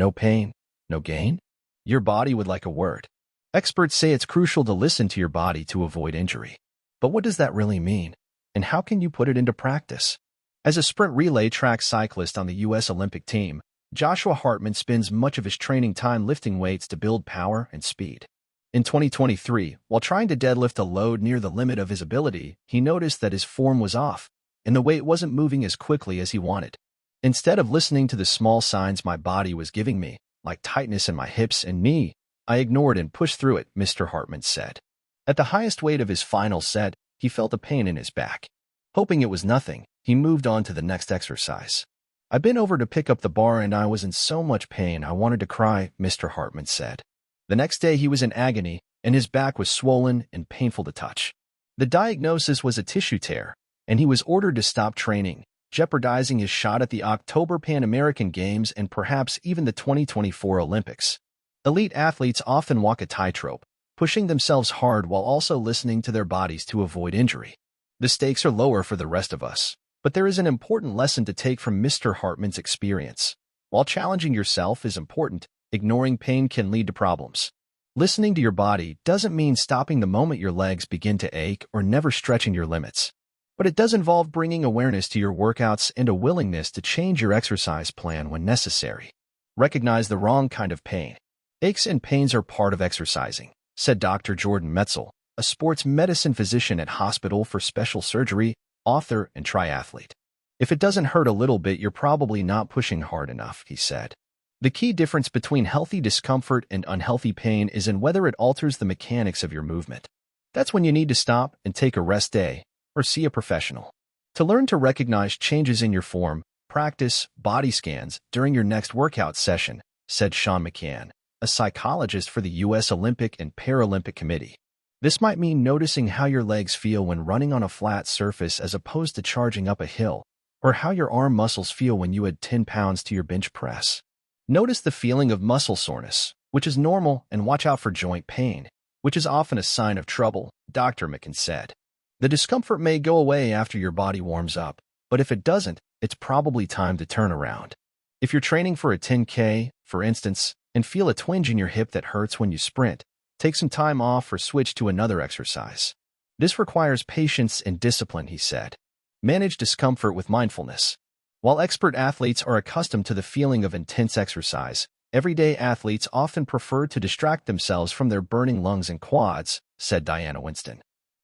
No pain, no gain? Your body would like a word. Experts say it's crucial to listen to your body to avoid injury. But what does that really mean? And how can you put it into practice? As a sprint relay track cyclist on the U.S. Olympic team, Joshua Hartman spends much of his training time lifting weights to build power and speed. In 2023, while trying to deadlift a load near the limit of his ability, he noticed that his form was off, and the weight wasn't moving as quickly as he wanted. Instead of listening to the small signs my body was giving me, like tightness in my hips and knee, I ignored and pushed through it, Mr. Hartman said. At the highest weight of his final set, he felt a pain in his back. Hoping it was nothing, he moved on to the next exercise. I bent over to pick up the bar and I was in so much pain I wanted to cry, Mr. Hartman said. The next day he was in agony, and his back was swollen and painful to touch. The diagnosis was a tissue tear, and he was ordered to stop training, jeopardizing his shot at the October Pan American Games and perhaps even the 2024 Olympics. Elite athletes often walk a tightrope, pushing themselves hard while also listening to their bodies to avoid injury. The stakes are lower for the rest of us, but there is an important lesson to take from Mr. Hartman's experience. While challenging yourself is important, ignoring pain can lead to problems. Listening to your body doesn't mean stopping the moment your legs begin to ache or never stretching your limits. But it does involve bringing awareness to your workouts and a willingness to change your exercise plan when necessary. Recognize the wrong kind of pain. Aches and pains are part of exercising, said Dr. Jordan Metzel, a sports medicine physician at Hospital for Special Surgery, author and triathlete. If it doesn't hurt a little bit, you're probably not pushing hard enough, he said. The key difference between healthy discomfort and unhealthy pain is in whether it alters the mechanics of your movement. That's when you need to stop and take a rest day or see a professional. To learn to recognize changes in your form, practice body scans during your next workout session, said Sean McCann, a psychologist for the U.S. Olympic and Paralympic Committee. This might mean noticing how your legs feel when running on a flat surface as opposed to charging up a hill, or how your arm muscles feel when you add 10 pounds to your bench press. Notice the feeling of muscle soreness, which is normal, and watch out for joint pain, which is often a sign of trouble, Dr. McCann said. The discomfort may go away after your body warms up, but if it doesn't, it's probably time to turn around. If you're training for a 10K, for instance, and feel a twinge in your hip that hurts when you sprint, take some time off or switch to another exercise. This requires patience and discipline, he said. Manage discomfort with mindfulness. While expert athletes are accustomed to the feeling of intense exercise, everyday athletes often prefer to distract themselves from their burning lungs and quads, said Diana Winston,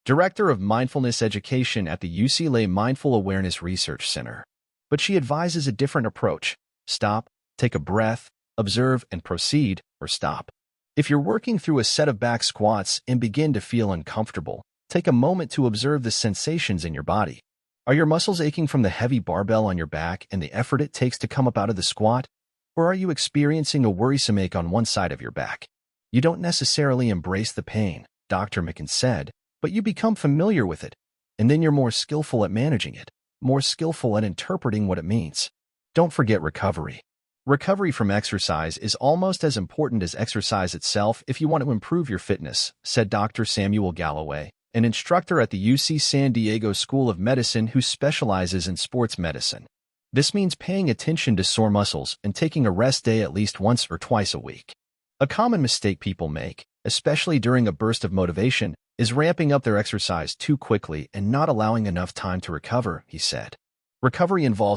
director of mindfulness education at the UCLA Mindful Awareness Research Center. But she advises a different approach. Stop, take a breath, observe and proceed, or stop. If you're working through a set of back squats and begin to feel uncomfortable, take a moment to observe the sensations in your body. Are your muscles aching from the heavy barbell on your back and the effort it takes to come up out of the squat? Or are you experiencing a worrisome ache on one side of your back? You don't necessarily embrace the pain, Dr. McCann said, but you become familiar with it, and then you're more skillful at managing it, more skillful at interpreting what it means. Don't forget recovery. Recovery from exercise is almost as important as exercise itself if you want to improve your fitness, said Dr. Samuel Galloway, an instructor at the UC San Diego School of Medicine who specializes in sports medicine. This means paying attention to sore muscles and taking a rest day at least once or twice a week. A common mistake people make, especially during a burst of motivation, is ramping up their exercise too quickly and not allowing enough time to recover, he said. Recovery involves